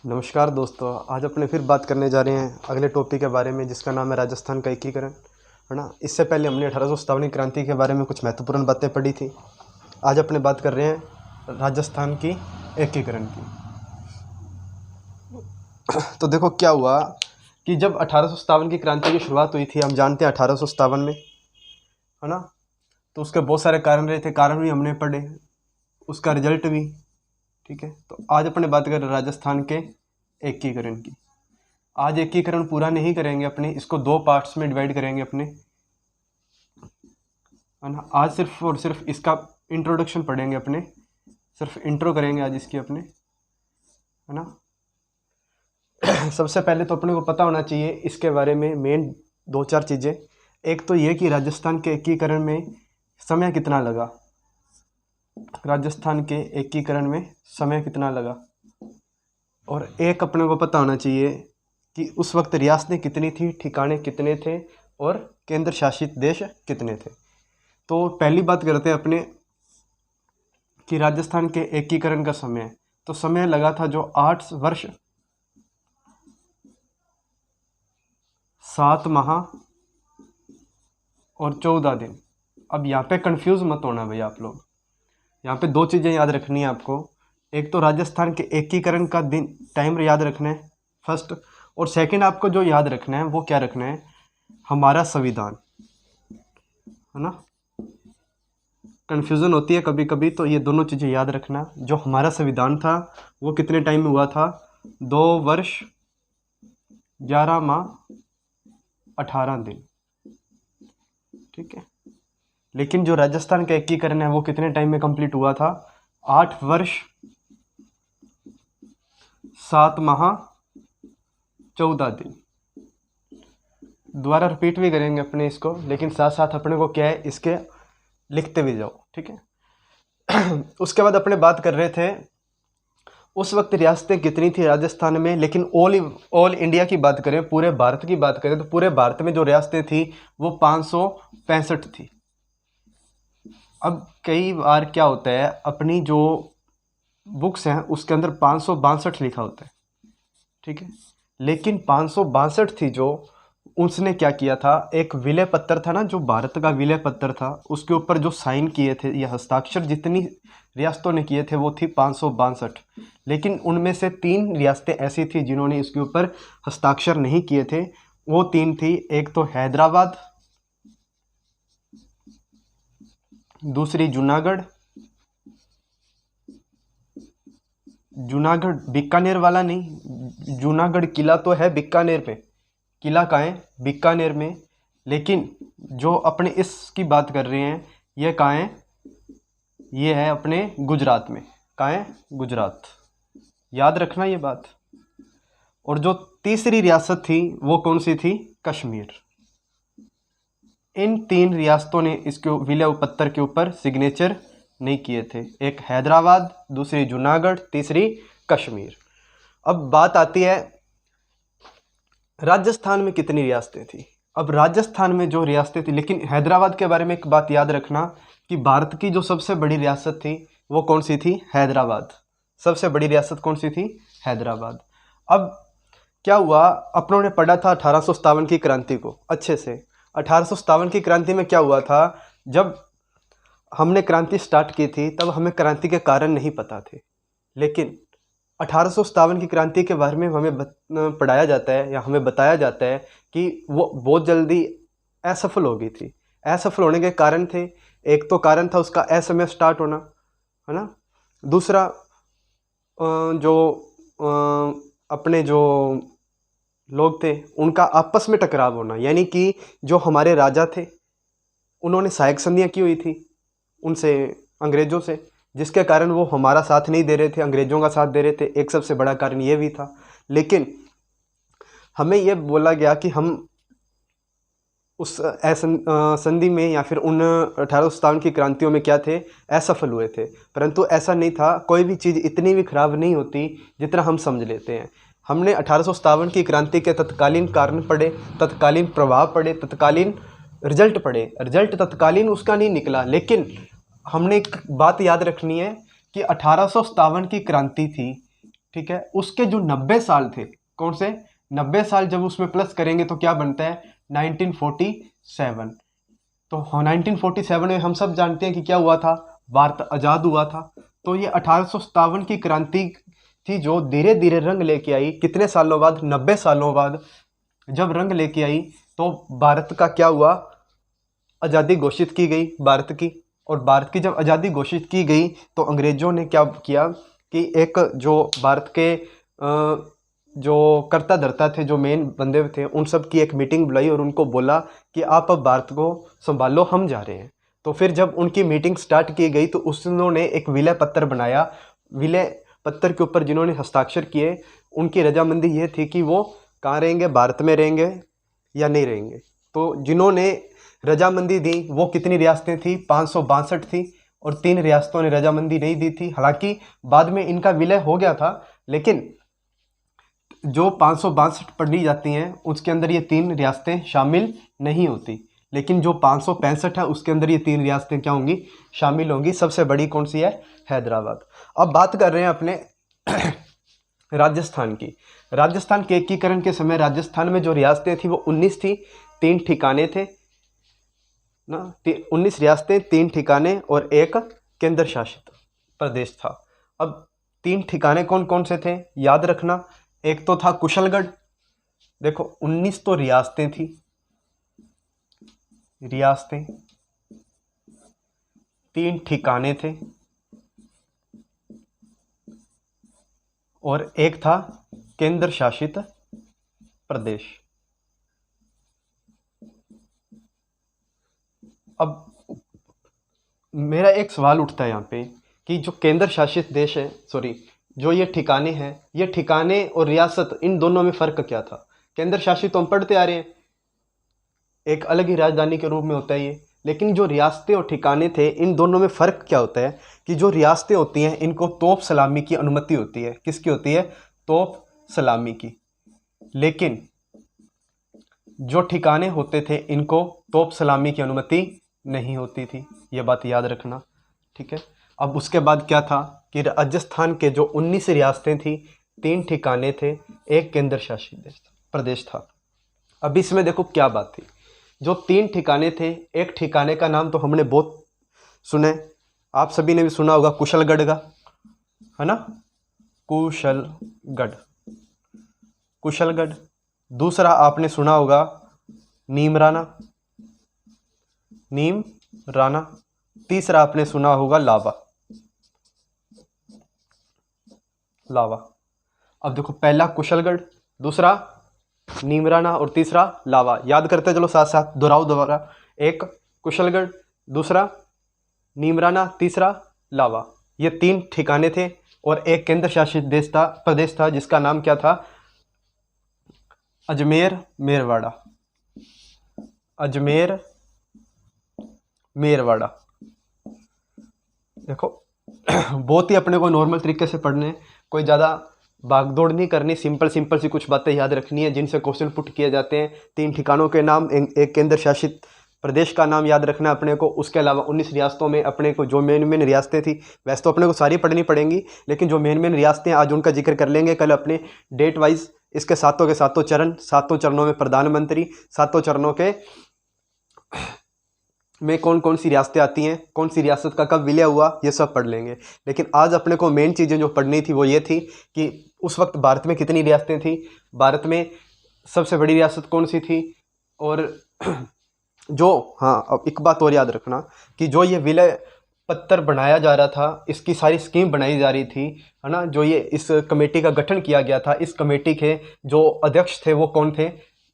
नमस्कार दोस्तों, आज अपने फिर बात करने जा रहे हैं अगले टॉपिक के बारे में जिसका नाम है राजस्थान का एकीकरण, है ना। इससे पहले हमने 1857 की क्रांति के बारे में कुछ महत्वपूर्ण बातें पढ़ी थी। आज अपने बात कर रहे हैं राजस्थान की एकीकरण की। तो देखो क्या हुआ कि जब 1857 की क्रांति की शुरुआत हुई थी, हम जानते हैं 1857 में, है ना। तो उसके बहुत सारे कारण रहे थे, कारण भी हमने पढ़े, उसका रिजल्ट भी, ठीक है। तो आज अपने बात कर रहे हैं राजस्थान के एकीकरण की। आज एकीकरण पूरा नहीं करेंगे अपने, इसको दो पार्ट्स में डिवाइड करेंगे अपने, है ना। आज सिर्फ और सिर्फ इसका इंट्रोडक्शन पढ़ेंगे अपने, सिर्फ इंट्रो करेंगे आज इसकी अपने, है ना। सबसे पहले तो अपने को पता होना चाहिए इसके बारे में मेन दो चार चीज़ें। एक तो ये कि राजस्थान के एकीकरण में समय कितना लगा, राजस्थान के एकीकरण में समय कितना लगा। और एक अपने को पता होना चाहिए कि उस वक्त रियासतें कितनी थी, ठिकाने कितने थे और केंद्र शासित देश कितने थे। तो पहली बात करते हैं अपने कि राजस्थान के एकीकरण का समय। तो समय लगा था जो 8 वर्ष 7 माह और 14 दिन। अब यहाँ पे कंफ्यूज मत होना भैया आप लोग, यहाँ पे दो चीज़ें याद रखनी है आपको। एक तो राजस्थान के एकीकरण का दिन टाइम याद रखना है फर्स्ट, और सेकंड आपको जो याद रखना है वो क्या रखना है, हमारा संविधान, है ना। कन्फ्यूज़न होती है कभी कभी, तो ये दोनों चीज़ें याद रखना। जो हमारा संविधान था वो कितने टाइम में हुआ था, 2 वर्ष 11 माह 18 दिन, ठीक है। लेकिन जो राजस्थान का एकीकरण है वो कितने टाइम में कंप्लीट हुआ था, 8 वर्ष 7 माह 14 दिन। दोबारा रिपीट भी करेंगे अपने इसको, लेकिन साथ साथ अपने को क्या है, इसके लिखते भी जाओ, ठीक है। उसके बाद अपने बात कर रहे थे उस वक्त रियासतें कितनी थी राजस्थान में। लेकिन ऑल इंडिया की बात करें, पूरे भारत की बात करें, तो पूरे भारत में जो रियासतें थी वो 565 थी। अब कई बार क्या होता है, अपनी जो बुक्स हैं उसके अंदर 562 लिखा होता है, ठीक है। लेकिन 562 थी जो, उसने क्या किया था, एक विलय पत्र था ना, जो भारत का विलय पत्र था, उसके ऊपर जो साइन किए थे या हस्ताक्षर जितनी रियासतों ने किए थे वो थी 562। लेकिन उनमें से 3 रियासतें ऐसी थी जिन्होंने इसके ऊपर हस्ताक्षर नहीं किए थे। वो 3 थी, एक तो हैदराबाद, दूसरी जूनागढ़ बीकानेर वाला नहीं, जूनागढ़ किला तो है बीकानेर पे, किला कहाँ है, बीकानेर में। लेकिन जो अपने इसकी बात कर रहे हैं ये कहाँ है, ये है अपने गुजरात में। कहाँ है, गुजरात, याद रखना ये बात। और जो तीसरी रियासत थी वो कौन सी थी, कश्मीर। इन 3 रियासतों ने इसके विलय पत्र के ऊपर सिग्नेचर नहीं किए थे, एक हैदराबाद, दूसरी जूनागढ़, तीसरी कश्मीर। अब बात आती है राजस्थान में कितनी रियासतें थी। अब राजस्थान में जो रियासतें थी, लेकिन हैदराबाद के बारे में एक बात याद रखना कि भारत की जो सबसे बड़ी रियासत थी वो कौन सी थी, हैदराबाद। सबसे बड़ी रियासत कौन सी थी, हैदराबाद। अब क्या हुआ, अपनों ने पढ़ा था 1857 की क्रांति को अच्छे से। 1857 की क्रांति में क्या हुआ था, जब हमने क्रांति स्टार्ट की थी तब हमें क्रांति के कारण नहीं पता थे। लेकिन 1857 की क्रांति के बारे में हमें पढ़ाया जाता है या हमें बताया जाता है कि वो बहुत जल्दी असफल हो गई थी। असफल होने के कारण थे, एक तो कारण था उसका असमय स्टार्ट होना, है ना। दूसरा जो अपने जो लोग थे उनका आपस में टकराव होना, यानी कि जो हमारे राजा थे उन्होंने सहायक संधियाँ की हुई थी उनसे, अंग्रेज़ों से, जिसके कारण वो हमारा साथ नहीं दे रहे थे, अंग्रेज़ों का साथ दे रहे थे। एक सबसे बड़ा कारण ये भी था। लेकिन हमें ये बोला गया कि हम उस संधि में या फिर उन 1857 की क्रांतियों में क्या थे, असफल हुए थे। परंतु ऐसा नहीं था, कोई भी चीज़ इतनी भी खराब नहीं होती जितना हम समझ लेते हैं। हमने 1857 की क्रांति के तत्कालीन कारण पढ़े, तत्कालीन प्रभाव पढ़े, तत्कालीन रिजल्ट पढ़े। रिजल्ट तत्कालीन उसका नहीं निकला, लेकिन हमने एक बात याद रखनी है कि 1857 की क्रांति थी ठीक है। उसके जो 90 साल थे, कौन से 90 साल जब उसमें प्लस करेंगे तो क्या बनता है 1947। तो 1947 में हम सब जानते हैं कि क्या हुआ था, भारत आज़ाद हुआ था। तो ये 1857 की क्रांति थी जो धीरे धीरे रंग लेके आई, कितने सालों बाद, 90 सालों बाद जब रंग लेके आई तो भारत का क्या हुआ, आज़ादी घोषित की गई भारत की। और भारत की जब आज़ादी घोषित की गई तो अंग्रेज़ों ने क्या किया कि एक जो भारत के जो कर्ता धर्ता थे, जो मेन बंदे थे, उन सब की एक मीटिंग बुलाई और उनको बोला कि आप अब भारत को संभालो, हम जा रहे हैं। तो फिर जब उनकी मीटिंग स्टार्ट की गई तो उन्होंने एक विलय पत्र बनाया। विलय पत्र के ऊपर जिन्होंने हस्ताक्षर किए उनकी रजामंदी ये थी कि वो कहाँ रहेंगे, भारत में रहेंगे या नहीं रहेंगे। तो जिन्होंने रजामंदी दी वो कितनी रियासतें थी, 562 थी, और 3 रियासतों ने रजामंदी नहीं दी थी। हालांकि बाद में इनका विलय हो गया था, लेकिन जो 562 पढ़ी जाती हैं उसके अंदर ये 3 रियासतें शामिल नहीं होती, लेकिन जो 565 है उसके अंदर ये 3 रियासतें क्या होंगी, शामिल होंगी। सबसे बड़ी कौन सी है, हैदराबाद। अब बात कर रहे हैं अपने राजस्थान की। राजस्थान के एकीकरण के समय राजस्थान में जो रियासतें थी वो 19 थी, 3 ठिकाने थे ना, 19 रियासतें, 3 ठिकाने और एक केंद्र शासित प्रदेश था। अब 3 ठिकाने कौन कौन से थे याद रखना। एक तो था कुशलगढ़, देखो 19 तो रियासतें थी, रियासतें, 3 ठिकाने थे और एक था केंद्र शासित प्रदेश। अब मेरा एक सवाल उठता है यहाँ पे कि जो केंद्र शासित देश है, सॉरी जो ये ठिकाने हैं, ये ठिकाने और रियासत, इन दोनों में फ़र्क क्या था। केंद्र शासित तो हम पढ़ते आ रहे हैं, एक अलग ही राजधानी के रूप में होता है ये, लेकिन जो रियासतें और ठिकाने थे इन दोनों में फ़र्क क्या होता है कि जो रियासतें होती हैं इनको तोप सलामी की अनुमति होती है। किसकी होती है, तोप सलामी की। लेकिन जो ठिकाने होते थे इनको तोप सलामी की अनुमति नहीं होती थी, ये बात याद रखना, ठीक है। अब उसके बाद क्या था कि राजस्थान के जो 19 रियासतें थी, 3 ठिकाने थे, एक केंद्र शासित प्रदेश था। अब इसमें देखो क्या बात थी, जो 3 ठिकाने थे, एक ठिकाने का नाम तो हमने बहुत सुने, आप सभी ने भी सुना होगा, कुशलगढ़ का, है ना, कुशलगढ़, कुशलगढ़। दूसरा आपने सुना होगा नीमराना, नीमराना। तीसरा आपने सुना होगा लावा, लावा। अब देखो, पहला कुशलगढ़, दूसरा नीमराना और तीसरा लावा। याद करते चलो साथ साथ, दोहराओ दोबारा। एक कुशलगढ़, दूसरा नीमराना, तीसरा लावा। ये 3 ठिकाने थे और एक केंद्र शासित देश था, प्रदेश था, जिसका नाम क्या था, अजमेर मेरवाड़ा, अजमेर मेरवाड़ा। देखो बहुत ही अपने को नॉर्मल तरीके से पढ़ने, कोई ज़्यादा भागदौड़ नहीं करनी, सिंपल सिंपल सी कुछ बातें याद रखनी है जिनसे क्वेश्चन पुट किए जाते हैं। 3 ठिकानों के नाम, एक केंद्र शासित प्रदेश का नाम याद रखना अपने को। उसके अलावा 19 रियासतों में अपने को जो मेन मेन रियासतें थी, वैसे तो अपने को सारी पढ़नी पड़ेंगी, लेकिन जो मेन मेन रियासतें आज उनका जिक्र कर लेंगे कल अपने डेट वाइज। इसके सातों के सातों चरण, सातों चरणों में प्रधानमंत्री, सातों चरणों के में कौन कौन सी रियासतें आती हैं, कौन सी रियासत का कब विलय हुआ, ये सब पढ़ लेंगे। लेकिन आज अपने को मेन चीज़ें जो पढ़नी थी वो ये थी कि उस वक्त भारत में कितनी रियासतें थी, भारत में सबसे बड़ी रियासत कौन सी थी, और जो, हाँ अब एक बात और याद रखना कि जो ये विलय पत्र बनाया जा रहा था, इसकी सारी स्कीम बनाई जा रही थी, है ना, जो ये इस कमेटी का गठन किया गया था, इस कमेटी के जो अध्यक्ष थे वो कौन थे,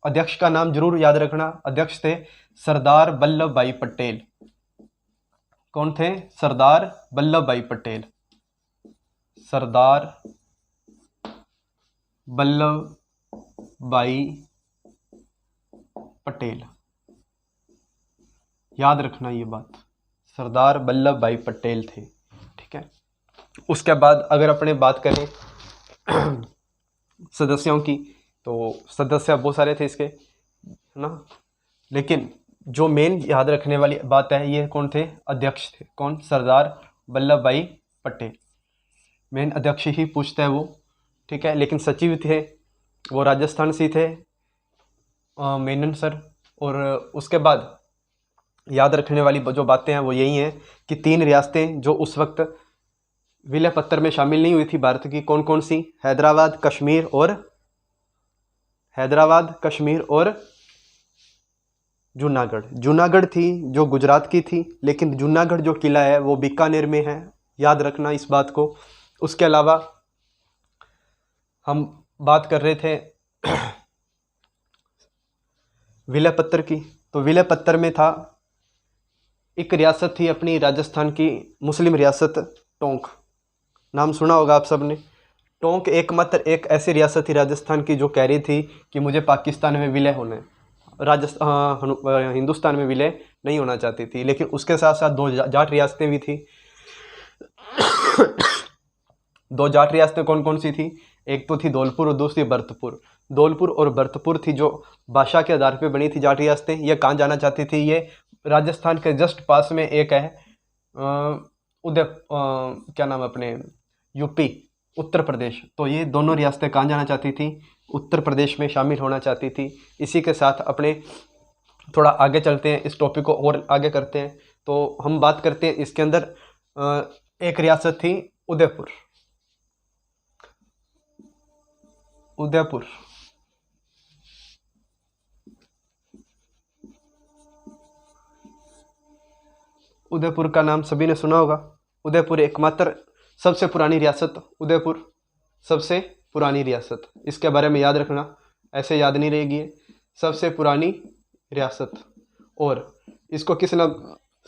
अध्यक्ष का नाम जरूर याद रखना। अध्यक्ष थे सरदार वल्लभ भाई पटेल। कौन थे, सरदार वल्लभ भाई पटेल, सरदार वल्लभ भाई पटेल, याद रखना ये बात, सरदार वल्लभ भाई पटेल थे, ठीक है। उसके बाद अगर अपने बात करें सदस्यों की, तो सदस्य बहुत सारे थे इसके, है ना, लेकिन जो मेन याद रखने वाली बात है, ये कौन थे, अध्यक्ष थे। कौन, सरदार वल्लभ भाई पटेल, मेन अध्यक्ष ही पूछता है वो, ठीक है, लेकिन सचिव थे वो राजस्थान से थे, मेनन सर। और उसके बाद याद रखने वाली जो बातें हैं वो यही हैं कि 3 रियासतें जो उस वक्त विलय पत्र में शामिल नहीं हुई थी भारत की, कौन कौन सी? हैदराबाद, कश्मीर और जूनागढ़। जूनागढ़ थी जो गुजरात की थी, लेकिन जूनागढ़ जो किला है वो बीकानेर में है, याद रखना इस बात को। उसके अलावा हम बात कर रहे थे विलय पत्र की, तो विलय पत्र में था एक रियासत थी अपनी राजस्थान की, मुस्लिम रियासत टोंक, नाम सुना होगा आप सब ने। टोंक एकमात्र एक ऐसी रियासत थी राजस्थान की जो कह रही थी कि मुझे पाकिस्तान में विलय होना है, हिंदुस्तान में विलय नहीं होना चाहती थी। लेकिन उसके साथ साथ 2 जाट रियासतें भी थी। 2 जाट रियासतें कौन कौन सी थी? एक तो थी धौलपुर और दूसरी भरतपुर। धौलपुर और भरतपुर थी जो भाषा के आधार पर बनी थी जाट रियासतें। ये कहाँ जाना चाहती थी? ये राजस्थान के जस्ट पास में एक है क्या नाम है अपने, यूपी, उत्तर प्रदेश। तो ये दोनों रियासतें कहाँ जाना चाहती थी? उत्तर प्रदेश में शामिल होना चाहती थी। इसी के साथ अपने थोड़ा आगे चलते हैं, इस टॉपिक को और आगे करते हैं। तो हम बात करते हैं इसके अंदर एक रियासत थी उदयपुर। उदयपुर का नाम सभी ने सुना होगा। उदयपुर एकमात्र सबसे पुरानी रियासत, उदयपुर सबसे पुरानी रियासत, इसके बारे में याद रखना, ऐसे याद नहीं रहेगी। सबसे पुरानी रियासत, और इसको किस नाम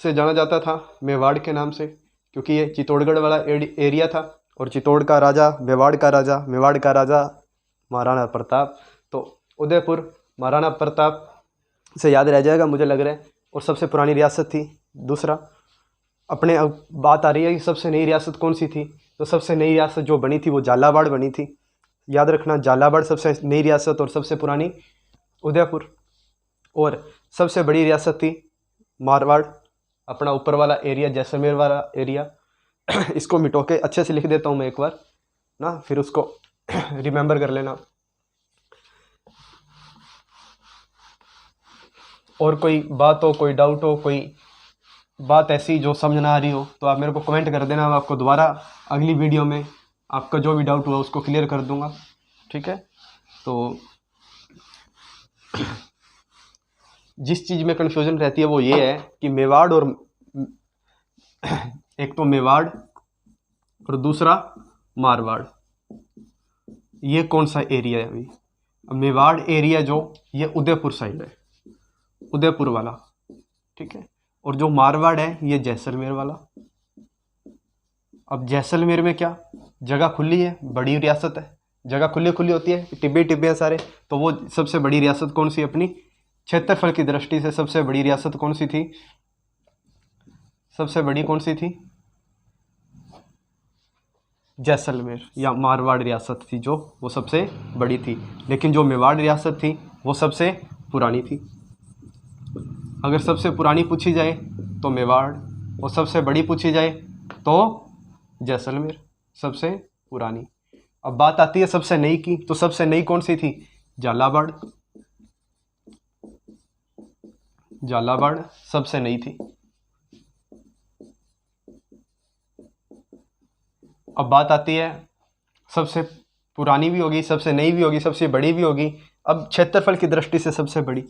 से जाना जाता था? मेवाड़ के नाम से, क्योंकि ये चित्तौड़गढ़ वाला एरिया था। और चित्तौड़ का राजा, मेवाड़ का राजा महाराणा प्रताप। तो उदयपुर महाराणा प्रताप से याद रह जाएगा मुझे लग रहा है। और सबसे पुरानी रियासत थी। दूसरा अपने अब बात आ रही है कि सबसे नई रियासत कौन सी थी? तो सबसे नई रियासत जो बनी थी वो झालावाड़ बनी थी, याद रखना। झालावाड़ सबसे नई रियासत और सबसे पुरानी उदयपुर। और सबसे बड़ी रियासत थी मारवाड़, अपना ऊपर वाला एरिया, जैसलमेर वाला एरिया। इसको मिटो के अच्छे से लिख देता हूँ मैं एक बार ना, फिर उसको रिमेंबर कर लेना। और कोई बात हो, कोई डाउट हो, कोई बात ऐसी जो समझ ना आ रही हो, तो आप मेरे को कमेंट कर देना। मैं आपको दोबारा अगली वीडियो में आपका जो भी डाउट हुआ उसको क्लियर कर दूंगा, ठीक है। तो जिस चीज़ में कन्फ्यूज़न रहती है वो ये है कि मेवाड़ और एक तो मेवाड़ और दूसरा मारवाड़, ये कौन सा एरिया है? अभी मेवाड़ एरिया जो ये उदयपुर साइड है, उदयपुर वाला, ठीक है। और जो मारवाड़ है ये जैसलमेर वाला। अब जैसलमेर में क्या जगह खुली है, बड़ी रियासत है, जगह खुली खुली होती है, टिब्बे टिब्बे सारे। तो वो सबसे बड़ी रियासत कौन सी अपनी क्षेत्रफल की दृष्टि से सबसे बड़ी रियासत कौन सी थी? सबसे बड़ी कौन सी थी? जैसलमेर या मारवाड़ रियासत थी जो वो सबसे बड़ी थी। लेकिन जो मेवाड़ रियासत थी वो सबसे पुरानी थी। अगर सबसे पुरानी पूछी जाए तो मेवाड़, और सबसे बड़ी पूछी जाए तो जैसलमेर सबसे पुरानी। अब बात आती है सबसे नई की, तो सबसे नई कौन सी थी? झालावाड़। झालावाड़ सबसे नई थी। अब बात आती है सबसे पुरानी भी होगी, सबसे नई भी होगी, सबसे बड़ी भी होगी। अब क्षेत्रफल की दृष्टि से सबसे बड़ी,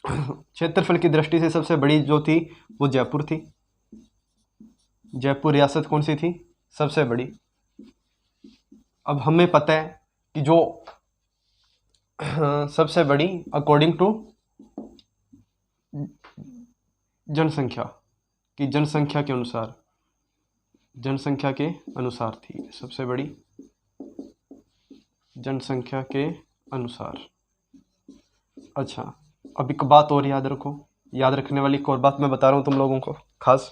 क्षेत्रफल की दृष्टि से सबसे बड़ी जो थी वो जयपुर थी। जयपुर रियासत कौन सी थी? सबसे बड़ी। अब हमें पता है कि जो सबसे बड़ी अकॉर्डिंग टू जनसंख्या की, जनसंख्या के अनुसार थी सबसे बड़ी, जनसंख्या के अनुसार। अच्छा, अब एक बात और याद रखो, याद रखने वाली एक और बात मैं बता रहा हूँ तुम लोगों को खास,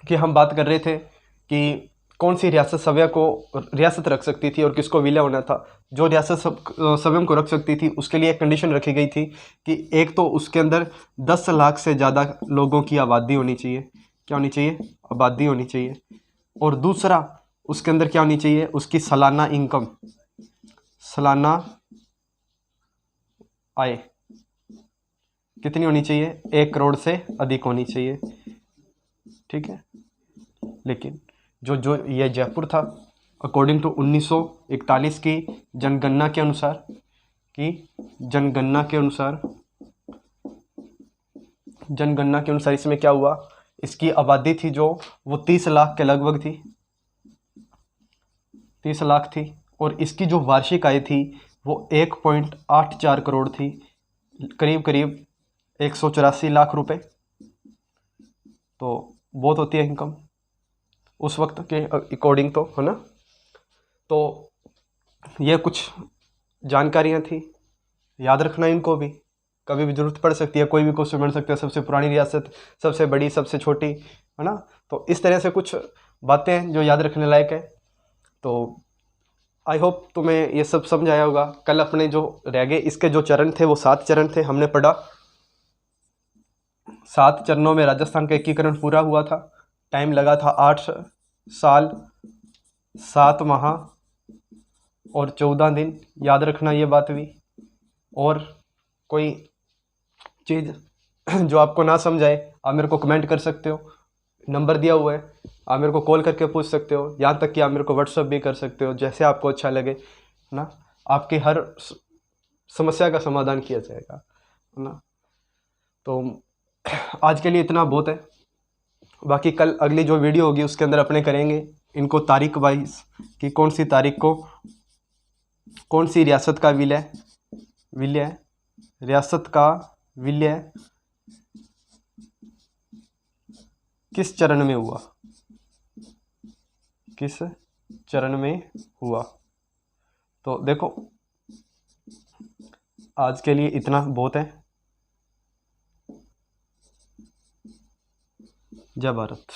कि हम बात कर रहे थे कि कौन सी रियासत सभ्य को रियासत रख सकती थी और किसको विलय होना था। जो रियासत सभ्य को रख सकती थी उसके लिए एक कंडीशन रखी गई थी कि एक तो उसके अंदर 10 लाख से ज़्यादा लोगों की आबादी होनी चाहिए। क्या होनी चाहिए? आबादी होनी चाहिए। और दूसरा उसके अंदर क्या होनी चाहिए, उसकी सालाना इनकम, सालाना आय कितनी होनी चाहिए, 1 करोड़ से अधिक होनी चाहिए। ठीक है। लेकिन जो जो ये जयपुर था, अकॉर्डिंग टू 1941 की जनगणना के अनुसार, इसमें क्या हुआ, इसकी आबादी थी जो वो 30 लाख के लगभग थी, 30 लाख थी। और इसकी जो वार्षिक आय थी वो 1.84 करोड़ थी, करीब करीब 184 लाख रुपए। तो बहुत होती है इनकम उस वक्त के अकॉर्डिंग, तो है ना। तो ये कुछ जानकारियाँ थी, याद रखना इनको भी, कभी भी ज़रूरत पड़ सकती है, कोई भी क्वेश्चन बन सकता है, सबसे पुरानी रियासत, सबसे बड़ी, सबसे छोटी, है ना। तो इस तरह से कुछ बातें हैं जो याद रखने लायक है। तो आई होप तुम्हें ये सब समझ आया होगा। कल अपने जो रह गए इसके जो चरण थे वो 7 चरण थे, हमने पढ़ा। 7 चरणों में राजस्थान का एकीकरण पूरा हुआ था। टाइम लगा था 8 साल 7 माह और 14 दिन, याद रखना ये बात भी। और कोई चीज़ जो आपको ना समझाए आप मेरे को कमेंट कर सकते हो, नंबर दिया हुआ है, आप मेरे को कॉल करके पूछ सकते हो, यहाँ तक कि आप मेरे को व्हाट्सअप भी कर सकते हो, जैसे आपको अच्छा लगे ना। आपकी हर समस्या का समाधान किया जाएगा, है ना। तो आज के लिए इतना बहुत है। बाकी कल अगली जो वीडियो होगी उसके अंदर अपने करेंगे इनको तारीख वाइज, कि कौन सी तारीख को कौन सी रियासत का विलय किस चरण में हुआ। तो देखो आज के लिए इतना बहुत है। जय भारत।